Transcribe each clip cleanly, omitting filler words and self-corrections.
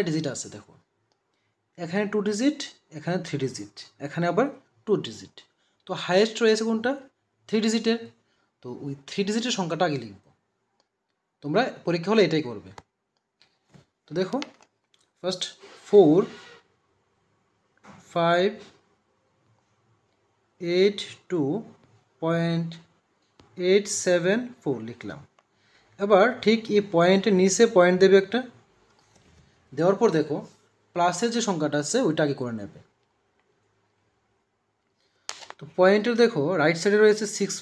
Digit আছে দেখো, এখানে 2 ডিজিট, এখানে 3 ডিজিট, এখানে আবার 2 ডিজিট। তো হাইয়েস্ট রয়েছে কোনটা? 3 ডিজিটের। তো ওই 3 ডিজিটের সংখ্যাটা আগে লিখব। তোমরা পরীক্ষা হলে এটাই করবে। তো দেখো ফার্স্ট 4 5 8 2.874 লিখলাম। এবার ঠিক এই পয়েন্টের নিচে পয়েন্ট দেবে একটা, দেওয়ার পর দেখো প্লাসের যে সংখ্যাটা আছে ওইটা আগে করে নেবে। তো পয়েন্টের দেখো রাইট সাইডে রয়েছে 6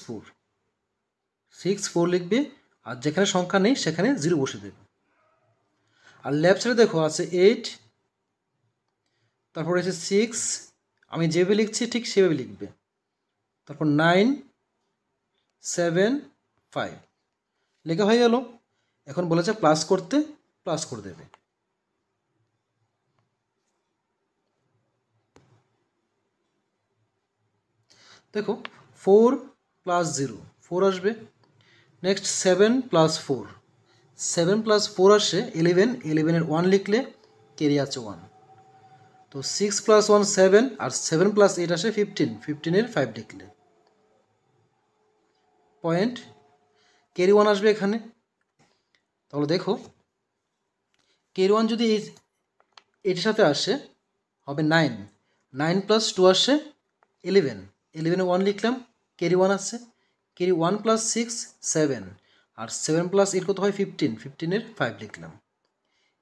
4 লিখবে, আর যেখানে সংখ্যা নেই সেখানে 0 বসে দেবে। আর লেফট সাইডে দেখো আছে 8, তারপর রয়েছে 6, আমি যেভাবে লিখছি ঠিক সেভাবে লিখবে, তারপর 9 7 5 লেখা হয়ে গেল। এখন বলেছে প্লাস করতে, প্লাস করে দেবে। দেখো 4 + 0 4 আসবে। নেক্সট 7 + 4 7 + 4 আসে 11, 11-এর 1 লিখলে ক্যারি আছে 1। তো 6 + 1 7, আর 7 + 8 আসে 15, 15-এর 5 লিখলে পয়েন্ট ক্যারি 1 আসবে এখানে। তাহলে দেখো ক্যারি 1 যদি এটির সাথে আসে হবে 9, 9 + 2 আসে 11, 11-এ 1 লিখলাম, ক্যারি 1 আছে। ক্যারি 1 + 6 7, আর 7 + 8 কত হয় 15, 15-এর 5 লিখলাম।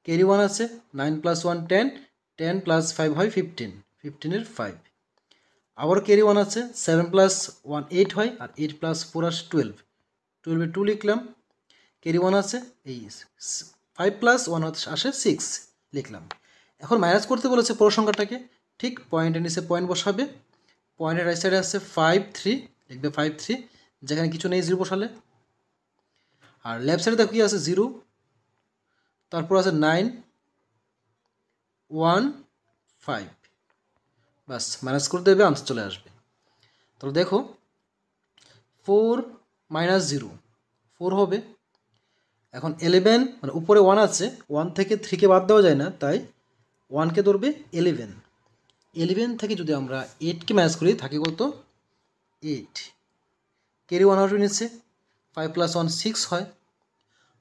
ক্যারি 1 আছে, 9 + 1 10, 10 + 5 হয় 15, 15-এর 5। আবার ক্যারি 1 আছে, 7 + 1 8 হয়, আর 8 + 4 আসে 12, 12-এ 2 লিখলাম। ক্যারি 1 আছে, এই 5 + 1 আসে 6 লিখলাম। এখন মাইনাস করতে বলেছে পুরো সংখ্যাটাকে, ঠিক পয়েন্টের নিচে পয়েন্ট বসাবে। পয়েন্টের রাইট সাইডে আছে 5 3 লিখবে, 5 3, যেখানে কিছু নেই 0 বসালে। আর লেফট সাইডে দেখো কি আছে 0, তারপর আছে 9 1 5, বাস মাইনাস করে দেবে, আনসার চলে আসবে। তাহলে দেখো 4 - 0 4 হবে। এখন 11 মানে উপরে 1 আছে, 1 থেকে 3কে বাদ দেওয়া যায় না, তাই 1কে ধরবে 11। 11 থেকে যদি আমরা 8কে মাইনাস করি থাকে কত 8, ক্যারি 1 আসবে নিচ্ছে, 5 + 1 6 হয়।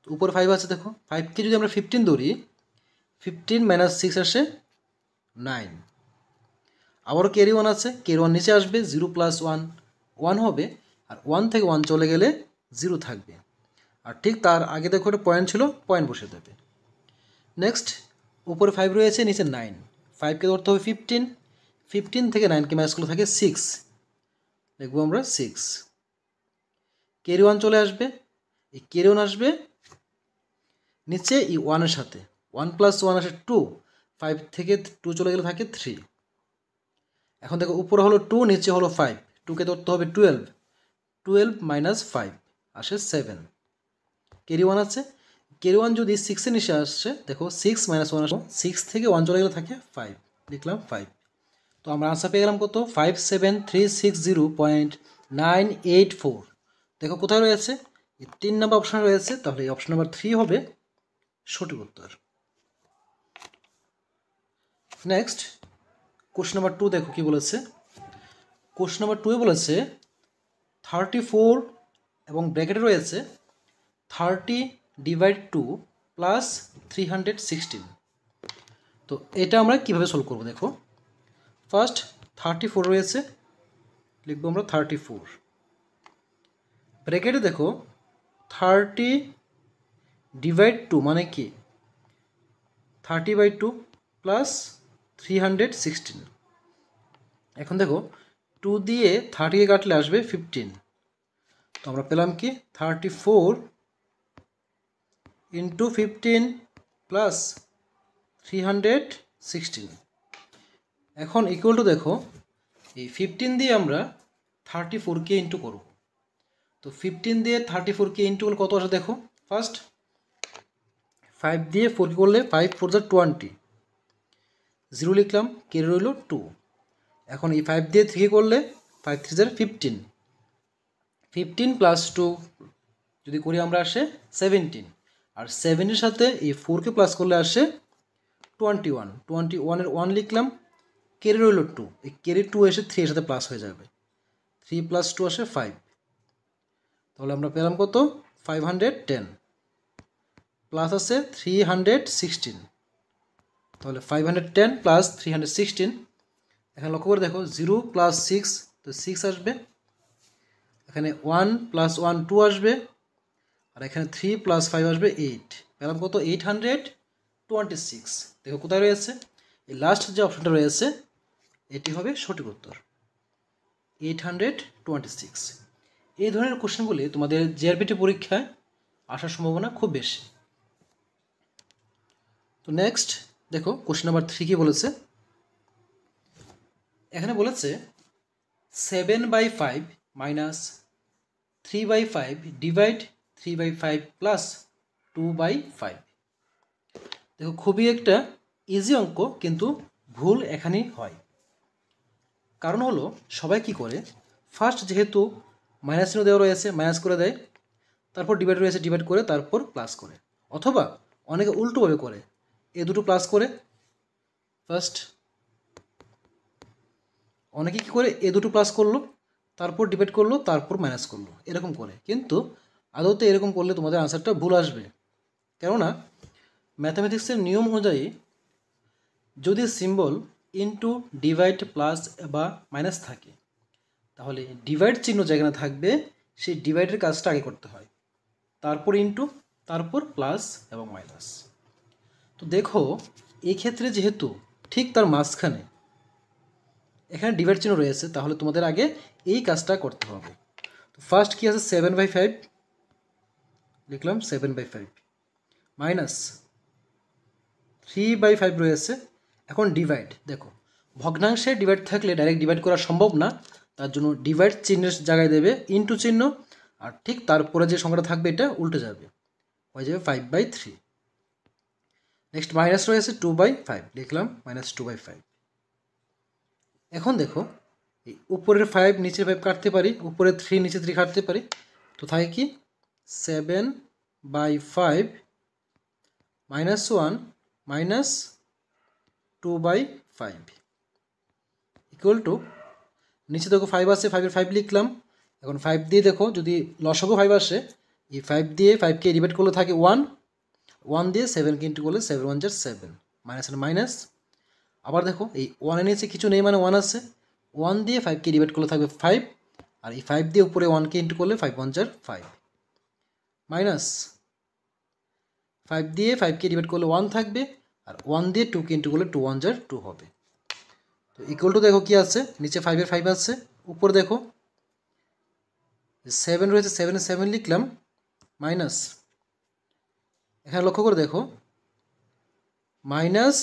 তো উপরে 5 আছে দেখো, 5কে যদি আমরা 15 ধরি, 15 - 6 আসে 9। আবারও ক্যারি 1 আছে, ক্যারি 1 নিচে আসবে, 0 + 1 1 হবে, আর 1 থেকে 1 চলে গেলে 0 থাকবে। আর ঠিক তার আগে দেখো একটা পয়েন্ট ছিল, পয়েন্ট বসে দেবে। নেক্সট উপরে 5 রয়েছে, নিচে 9, 5কে ধরতে হবে 15, 15 থেকে 9কে মাইনাস করলে থাকে 6, লিখবো আমরা 6। ক্যারি 1 চলে আসবে, এই ক্যারি 1 আসবে নিচে এই 1-এর সাথে, 1 + 1 আসে 2, 5 থেকে 2 চলে গেলে থাকে 3। এখন দেখো উপরে হলো 2, নিচে হলো 5, 2কে ধরতে হবে 12, 12 - 5 আসে 7। ক্যারি 1 আছে, ক্যারি 1 যদি 6-এর নিচে আসছে দেখো 6 - 1 আসে, 6 থেকে 1 চলে গেলে থাকে 5, লিখলাম 5। তো আমরা আনসার পেয়ে গেলাম কত 57360.984। দেখো কোথায় রয়েছে, এই 3 নম্বর অপশানে রয়েছে, তাহলে এই অপশন নাম্বার 3 হবে সঠিক উত্তর। নেক্সট কোশ্চেন নাম্বার 2 দেখো কি বলেছে। কোশ্চেন নাম্বার 2 বলেছে 34 এবং ব্র্যাকেটে রয়েছে 30/2 + 316। তো এটা আমরা কিভাবে সলভ করব দেখো। ফার্স্ট 34 রয়েছে, লিখবো আমরা 34। ব্র্যাকেটে দেখো 30/2 মানে কি 30/2 + 316। এখন দেখো 2 দিয়ে 30কে কাটলে আসবে 15। তো আমরা পেলাম কি 34 × 15 + 316। এখন ইকুয়াল টু দেখো এই 15 দিয়ে আমরা 34কে ইন্টু করব। তো 15 দিয়ে 34কে ইন্টু করলে কত আসে দেখো। ফার্স্ট 5 দিয়ে 4 করলে 5 4 = 20, 0 লিখলাম, কে রইল 2। এখন এই 5 দিয়ে 3 করলে 5 3 = 15, 15 + 2 যদি করি আমরা আসে 17, আর 7-এর সাথে এই 4কে প্লাস করলে আসে 21, 21-এর 1 লিখলাম, ক্যারি রইল 2, এই ক্যারি 2 এসে 3 এর সাথে প্লাস হয়ে যাবে, 3 + 2 আসে 5, তাহলে আমরা পেলাম কত 510, প্লাস আছে 316, তাহলে 510 + 316, এখানে লক্ষ্য করে দেখো 0 + 6, তো 6 আসবে, এখানে 1 + 1 2 আসবে, আর এখানে 3 + 5 আসবে 8, পেলাম কত 826। দেখো কোথায় রয়েছে, এই লাস্ট যে অপশনটা রয়েছে এটি হবে সঠিক উত্তর 826। এই ধরনের কোশ্চেনগুলি তোমাদের জিআরবিটি পরীক্ষায় আসার সম্ভাবনা খুব বেশি। তো নেক্সট দেখো কোশ্চেন নাম্বার 3 কি বলেছে, এখানে বলেছে 7/5 - 3/5 ডিভাইড 3/5 প্লাস 2/5। দেখো খুবই একটা ইজি অঙ্ক, কিন্তু ভুল এখানেই হয়। কারণ হলো সবাই কি করে, ফার্স্ট যেহেতু মাইনাস চিহ্ন দেওয়া রয়েছে মাইনাস করে দেয়, তারপর ডিভাইড রয়েছে ডিভাইড করে তারপর প্লাস করে, অথবা অনেকে উল্টোভাবে করে, এ দুটো প্লাস করে ফার্স্ট, অনেকে কী করে এ দুটো প্লাস করলো তারপর ডিভাইড করলো তারপর মাইনাস করলো, এরকম করে। কিন্তু আদৌতে এরকম করলে তোমাদের আনসারটা ভুল আসবে, কেননা ম্যাথামেটিক্সের নিয়ম অনুযায়ী যদি সিম্বল ইনটু ডিভাইড প্লাস বা মাইনাস থাকে, তাহলে ডিভাইড চিহ্ন যেখানে থাকবে সেই ডিভাইডের কাজটা আগে করতে হয়, তারপর ইনটু, তারপর প্লাস এবং মাইনাস। তো দেখো এই ক্ষেত্রে যেহেতু ঠিক তার মাঝখানে এখানে ডিভাইড চিহ্ন রয়েছে, তাহলে তোমাদের আগে এই কাজটা করতে হবে। তো ফার্স্ট কি আছে 7/5 লিখলাম, 7/5 মাইনাস 3/5 রয়েছে, এখন ডিভাইড। দেখো ভগ্নাংশে ডিভাইড থাকলে ডাইরেক্ট ডিভাইড করা সম্ভব না, তার জন্য ডিভাইড চিহ্নের জায়গায় দেবে ইনটু চিহ্ন, আর ঠিক তারপরে যে সংখ্যাটা থাকবে এটা উল্টে যাবে, হয়ে যাবে 5/3। নেক্সট মাইনাস রয়েছে 2/5 লিখলাম, -2/5। এখন দেখো এই উপরের 5 নিচের 5 কাটতে পারি, উপরের 3 নিচে 3 কাটতে পারি, তো থাকে কি 7/5 -1 -2/5 ইকুয়াল টু, নিচে দেখো 5 আছে, 5-এর 5 লিখলাম, এখন 5 দিয়ে দেখো যদি লসাগু 5 আসে, এই 5 দিয়ে 5কে ডিভাইড করলে থাকে 1 দিয়ে 7কে ইন্টু করলে 7 1 = 7, মাইনাস আর মাইনাস। আবার দেখো এই 1-এর নিচে কিছু নেই মানে 1 আছে, 1 দিয়ে 5কে ডিভাইড করলে থাকবে 5, আর এই 5 দিয়ে উপরে 1কে ইন্টু করলে 5 1 = 5, মাইনাস 5 দিয়ে 5কে ডিভাইড করলে 1 থাকবে, আর 1 দিয়ে 2কে ইন্টু করলে 2 1 = 2 হবে। তো ইকুয়াল টু দেখো কি আছে, নিচে 5-এর 5 আছে, উপরে দেখো 7 রয়েছে, 7-এর 7 লিখলাম, মাইনাস এখানে লক্ষ্য করে দেখো -5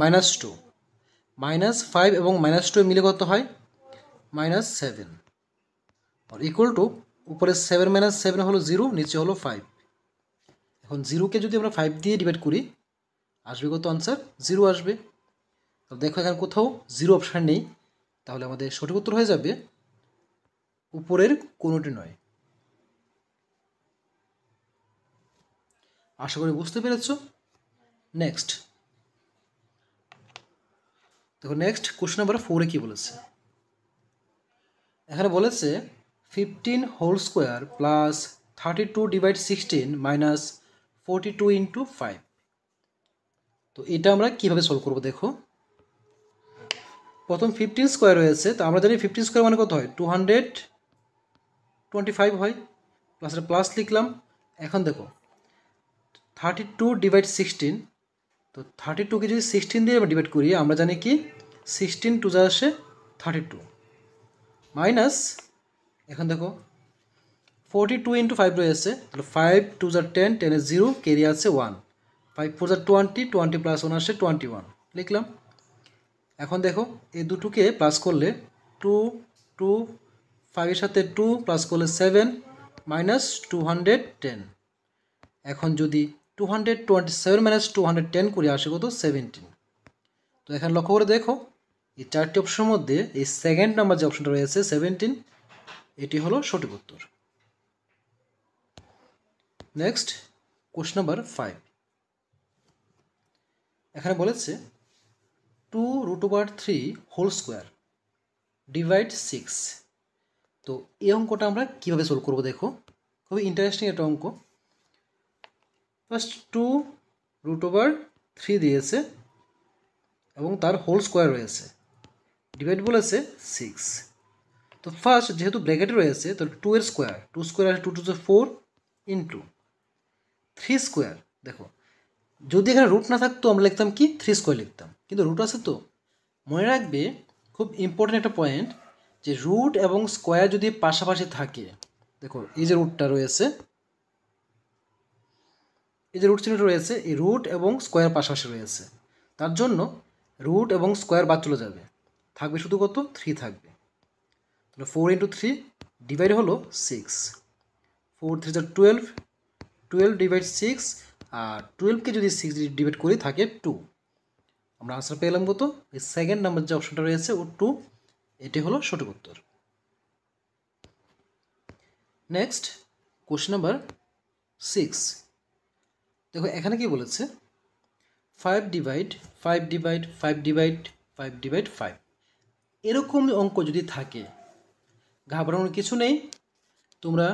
-2, -5 এবং -2 মিলে কত হয় -7, আর ইকুয়াল টু উপরে 7 - 7 হলো 0, নিচে হলো 5। এখন 0কে যদি আমরা 5 দিয়ে ডিভাইড করি আসবে কত আনসার 0 আসবে। তো দেখো এখানে কোথাও 0 অপশান নেই, তাহলে আমাদের সঠিক উত্তর হয়ে যাবে উপরের কোনোটি নয়। আশা করি বুঝতে পেরেছ। নেক্সট দেখো, নেক্সট কোশ্চেন নাম্বার 4-এ কী বলেছে, এখানে বলেছে 15 whole square plus 32 divide 16 minus 42 into 5। তো এটা আমরা কীভাবে সলভ করবো, দেখো প্রথম 15 স্কোয়ার রয়েছে, তো আমরা জানি 15 স্কোয়ার মানে কত হয় 225 হয়, প্লাসের প্লাস লিখলাম। এখন দেখো 32 ডিভাইড 16, তো 32কে যদি 16 দিয়ে আমরা ডিভাইড করি, আমরা জানি কি 16 2 যা আসে 32, মাইনাস এখন দেখো 42 ইন্টু 5 রয়েছে, তাহলে 5 2 = 10, 10 এর 0, ক্যারি আছে 1, 5 4 = 20, 20 প্লাস 1 আসে 21 লিখলাম। এখন দেখো এই দুটোকে প্লাস করলে 2 2 5-এর সাথে 2 প্লাস করলে 7 মাইনাস 210। এখন যদি 227 মাইনাস 210 করে আসে কত 17। তো এখানে লক্ষ্য করে দেখো এই চারটি অপশনের মধ্যে এই সেকেন্ড নাম্বার যে অপশনটা রয়েছে 17, এটি হলো সঠিক উত্তর। নেক্সট কোশ্চেন নাম্বার 5, এখানে বলেছে 2√3 হোল স্কোয়ার ডিভাইড 6। তো এই অঙ্কটা আমরা কীভাবে সলভ করবো দেখো, খুবই ইন্টারেস্টিং একটা অঙ্ক। ফার্স্ট 2√3 দিয়েছে এবং তার হোল স্কোয়ার রয়েছে, ডিভাইড বলেছে 6। তো ফার্স্ট যেহেতু ব্র্যাকেটে রয়েছে তাহলে 2 এর স্কোয়ার, 2 স্কোয়ার আছে 2 2 4 ইন্টু 3 স্কোয়ার। দেখো যদি এখানে রুট না থাকতো আমরা লিখতাম কি 3 স্কোয়ার লিখতাম, কিন্তু রুট আছে তো মনে রাখবে, খুব ইম্পর্টেন্ট একটা পয়েন্ট, যে রুট এবং স্কোয়ার যদি পাশাপাশি থাকে, দেখো এই যে রুটটা রয়েছে, এই যে রুট চিহ্নটা রয়েছে, এই রুট এবং স্কোয়ার পাশাপাশি রয়েছে, তার জন্য রুট এবং স্কোয়ার বাদ চলে যাবে, থাকবে শুধু কত 3 থাকবে। তাহলে 4 ইন্টু 3 ডিভাইড হলো 6, 4 3 12, 12 ডিভাইড 6, আর 12কে যদি 6 ডিভাইড করি থাকে 2। আমরা আনসার পেলাম কত, এই সেকেন্ড নাম্বার যে অপশনটা রয়েছে ও 2, এটি হলো সঠিক উত্তর। Next question number 6। দেখো এখানে কি বলেছে 5 ডিভাইড 5 ডিভাইড 5 ডিভাইড 5 ডিভাইড 5। এরকম অঙ্ক যদি থাকে ঘাবড়ানোর কিছু নেই। তোমরা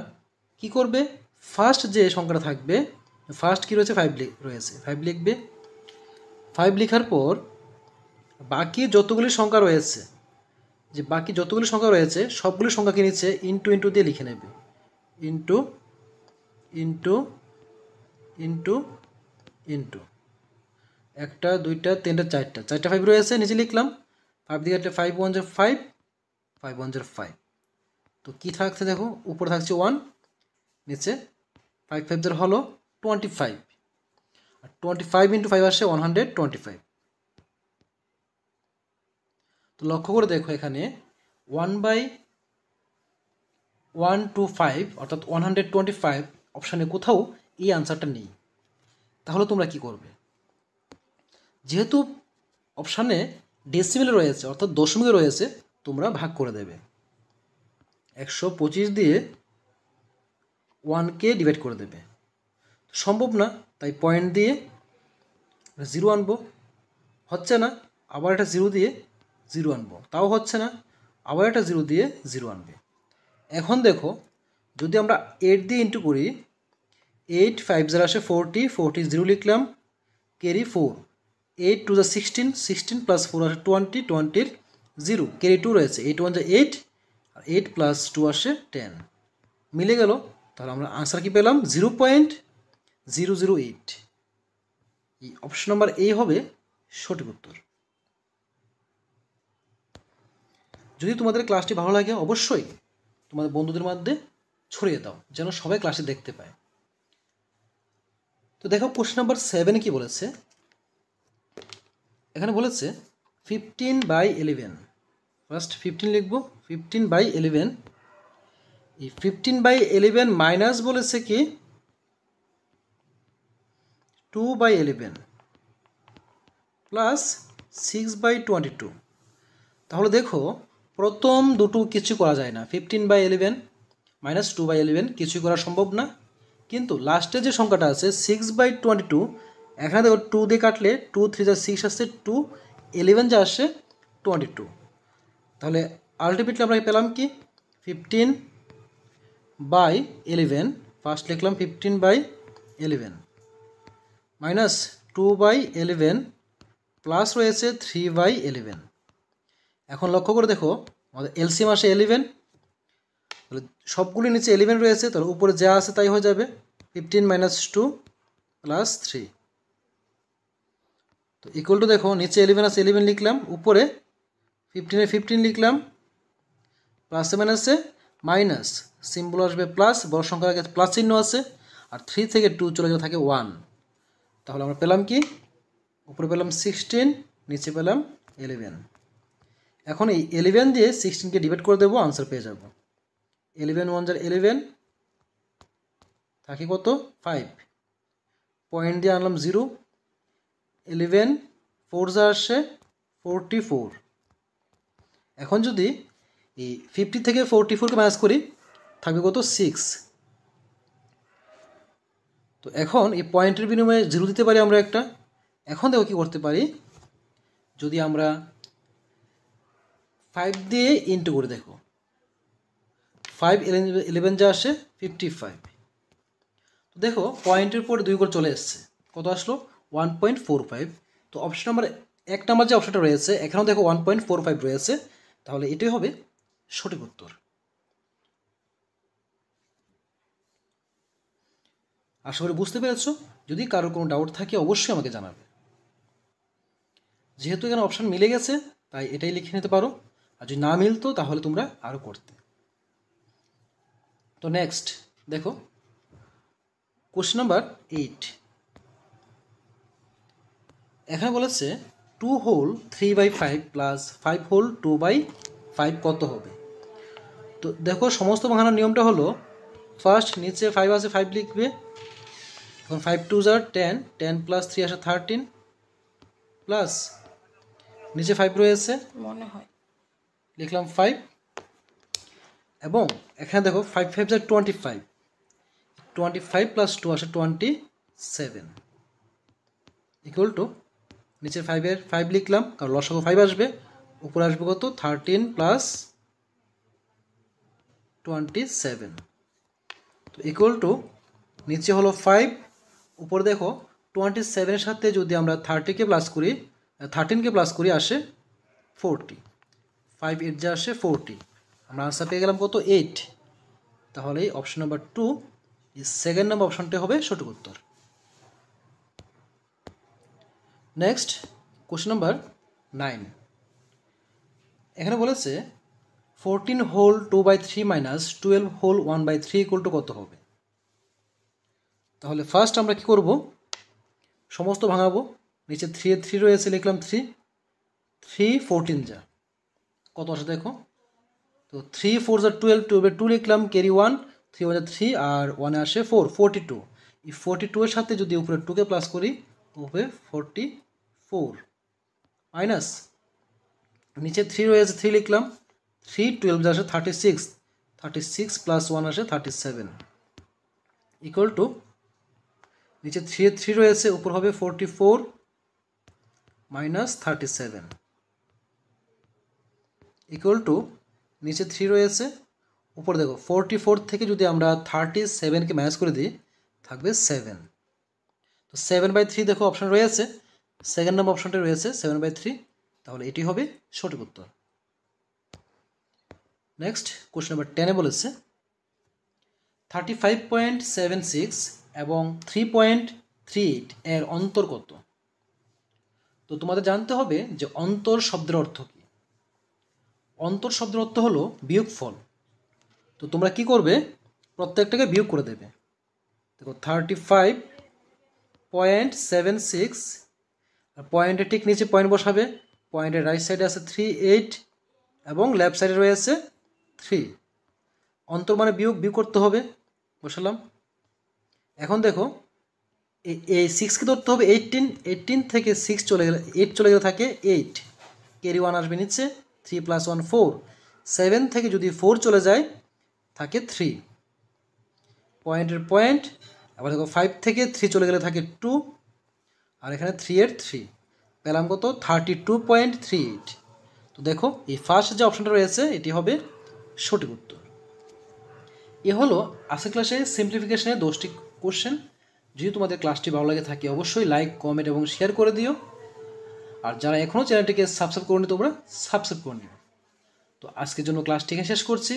কি করবে, ফার্স্ট যে সংখ্যাটা থাকবে, ফার্স্ট কি রয়েছে 5 রয়েছে, 5 লিখবে। 5 লেখার পর বাকি যতগুলি সংখ্যা রয়েছে, যে বাকি যতগুলি সংখ্যা রয়েছে সবগুলি সংখ্যাকে নিচে ইন্টু ইন্টু দিয়ে লিখে নেবে, ইন্টু ইন্টু ইন্টু ইন্টু, একটা দুইটা তিনটা চারটা, 4টা 5 রয়েছে, নিচে লিখলাম 5 দিয়ে 5 1 = 5, 5 1 = 5। তো কী থাকছে দেখো, উপরে থাকছে 1, নিচে 5 5 হলো 25, আর 25 ইন্টু 5 আসে 125। তো লক্ষ্য করে দেখো এখানে 1/125 অর্থাৎ 125 অপশানে কোথাও এই আনসারটা নেই। তাহলে তোমরা কি করবে, যেহেতু অপশানে ডেসিমেলে রয়েছে অর্থাৎ দশমিকে রয়েছে, তোমরা ভাগ করে দেবে। 125 দিয়ে 1কে ডিভাইড করে দেবে, সম্ভব না তাই পয়েন্ট দিয়ে 0 আনবো, হচ্ছে না আবার একটা 0 দিয়ে 0 আনবো, তাও হচ্ছে না আবার একটা 0 দিয়ে 0 আনবে। এখন দেখো যদি আমরা 8 দিয়ে ইন্টু করি, 8 5 0 আসে 40, 40 0 লিখলাম, ক্যারি 4, 8 2 16, 16 প্লাস 4 আসে 20, 20 0 ক্যারি 2 রয়েছে, 8 1 = 8, আর 8 প্লাস 2 আসে 10, মিলে গেল। তাহলে আমরা আনসার কি পেলাম 0.008। এই অপশন নাম্বার এ হবে সঠিক উত্তর। যদি তোমাদের ক্লাসটি ভালো লাগে অবশ্যই তোমাদের বন্ধুদের মধ্যে ছড়িয়ে দাও যেন সবাই ক্লাসে দেখতে পায়। তো দেখো কোশ্চেন নাম্বার 7 কি বলেছে, এখানে বলেছে 15/11। ফার্স্ট 15 লিখব, 15/11। এই 15/11 মাইনাস বলেছে কি 2/11 প্লাস 6/22। তাহলে দেখো প্রথম দুটো কিছু করা যায় না, 15/11 মাইনাস 2/11 কিছুই করা সম্ভব না, কিন্তু লাস্টে যে সংখ্যাটা আছে 6/22, এখানে দেখো 2 দিয়ে কাটলে 2 3 6 আসছে, 2 11 যা আসে 22। তাহলে আলটিমেটলি আমরা পেলাম কি 15/11, ফার্স্ট লিখলাম 15/11 মাইনাস 2/11 প্লাস রয়েছে 3/11। এখন লক্ষ্য করে দেখো আমাদের এলসিএম আসে 11, তাহলে সবগুলি নিচে 11 রয়েছে, তাহলে উপরে যা আছে তাই হয়ে যাবে 15 - 2 প্লাস 3। তো ইকুয়াল টু দেখো নিচে 11 আছে 11 লিখলাম, উপরে 15 15 লিখলাম, প্লাসে মাইনাসে মাইনাস, সিম্বল আসবে প্লাস, বড় সংখ্যার আগে প্লাস চিহ্ন আছে, আর 3 থেকে 2 চলে গেলে থাকে 1। তাহলে আমরা পেলাম কি, উপরে পেলাম 16, নিচে পেলাম 11। এখন এই 11 দিয়ে 16কে ডিভাইড করে দেবো, আনসার পেয়ে যাব। 11 1 = 11, থাকে কত 5, পয়েন্ট দিয়ে আনলাম 0, 11 4 আসে 44। এখন যদি এই 50 থেকে 44কে মাইনাস করি থাকবে কত 6। তো এখন এই পয়েন্টের বিনিময়ে 0 দিতে পারি আমরা একটা, এখন দেখো কী করতে পারি, যদি আমরা 5 দিয়ে ইন্টু করে দেখো, 5 11 যা আসে 55। তো দেখো পয়েন্টের পরে 2 করে চলে এসছে, কত আসলো 1.45। তো অপশন নাম্বার 1 নাম্বার যে অপশনটা রয়েছে এখানেও দেখো 1.45 রয়েছে, তাহলে এটাই হবে সঠিক উত্তর। আশা করি বুঝতে পেরেছো। যদি কারোর কোনো ডাউট থাকে অবশ্যই আমাকে জানাবে। যেহেতু এখানে অপশান মিলে গেছে তাই এটাই লিখে নিতে পারো, আর যদি না মিলতো তাহলে তোমরা আরও করতে। তো নেক্সট দেখো কোশ্চেন নাম্বার 8। এখানে বলেছে 2 হোল 3/5 প্লাস 5 হোল 2/5 কত হবে। তো দেখো সমস্ত ভাঙানোর নিয়মটা হলো, ফার্স্ট নিচে 5 আছে 5 লিখবে, এখন 5 2 jar 10, 10 প্লাস 3 আসে 13, প্লাস নিচে 5 রয়েছে মনে হয় লিখলাম 5, এবং এখানে দেখো 5 5 jar 25, 25 প্লাস 2 আসে 27 ইকুয়াল টু নিচের 5-এর 5 লিখলাম কারণ লসাগু 5 আসবে, উপরে আসবে কত 13 প্লাস 27। তো ইকুয়াল টু নিচে হলো 5, উপরে দেখো 27-এর সাথে যদি আমরা 13কে প্লাস করি আসে 40, 5 8 যা আসে 40, আমরা আনসার পেয়ে গেলাম কত 8। তাহলে অপশন নাম্বার 2 সেকেন্ড নাম্বার অপশনটি হবে সঠিক উত্তর। Next question number 9। এখানে বলেছে 14 whole 2/3 minus 12 whole 1/3 equal to কত হবে। তাহলে ফার্স্ট আমরা কি করব, সমস্ত ভাঙাবো, নিচে 3 এর 3 রয়েছে লিখলাম 3, 3 14 যা কত আসে দেখো, তো 3 4 যা 12, 2 লিখলাম, ক্যারি 1, 3 1 যা 3 আর 1 আসে 4, 42। এই 42 এর সাথে যদি উপরে 2কে প্লাস করি হবে 44, মাইনাস নিচে 3 রয়েছে 3 লিখলাম, 3 12 যা আসে 36, 36 প্লাস 1 আসে 37 ইকুয়াল টু নিচে 3 এর 3 রয়েছে উপর হবে 44 মাইনাস 37 ইকুয়াল টু নিচে 3 রয়েছে উপর দেখো 44 থেকে যদি আমরা 37কে মাইনাস করে দিই থাকবে 7। তো 7/3 দেখো অপশন রয়েছে, সেকেন্ড নাম্বার অপশনটা রয়েছে 7/3, তাহলে এটি হবে সঠিক উত্তর। নেক্সট কোশ্চেন নাম্বার 10-এ বলেছে 35.76 এবং 3.38 এর অন্তর কত। তো তোমাদের জানতে হবে যে অন্তর শব্দের অর্থ কী। অন্তর শব্দের অর্থ হলো বিয়োগফল। তো তোমরা কি করবে, প্রত্যেকটাকে বিয়োগ করে দেবে। দেখো 35.76, আর পয়েন্টের ঠিক নিচে পয়েন্ট বসাবে, পয়েন্টের রাইট সাইডে আছে 38 এবং লেফট সাইডে রয়েছে 3, অন্তর মানে বিয়োগ করতে হবে, বসালাম। এখন দেখো এই 6কে ধরতে হবে 18 থেকে 6 চলে গেলে 8 চলে গেলে থাকে 8, ক্যারি 1 আসবে নিচে, 3 প্লাস 1 4, 7 থেকে যদি 4 চলে যায় থাকে 3, পয়েন্টের পয়েন্ট, আবার দেখো 5 থেকে 3 চলে গেলে থাকে 2, আর এখানে 3 এর 3, পেলাম কত 32.38। তো দেখো এই ফার্স্ট যে অপশনটা রয়েছে এটি হবে সঠিক উত্তর। এ হলো আজকের ক্লাসে সিম্পলিফিকেশনের 10টি কোশ্চেন। যদি তোমাদের ক্লাসটি ভালো লাগে থাকে অবশ্যই লাইক কমেন্ট এবং শেয়ার করে দিও, আর যারা এখনও চ্যানেলটিকে সাবস্ক্রাইব করনি তোমরা সাবস্ক্রাইব করে নিও। তো আজকের জন্য ক্লাসটি এখানে শেষ করছি,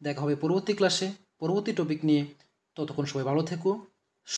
দেখা হবে পরবর্তী ক্লাসে পরবর্তী টপিক নিয়ে। ততক্ষণ সবাই ভালো থেকো,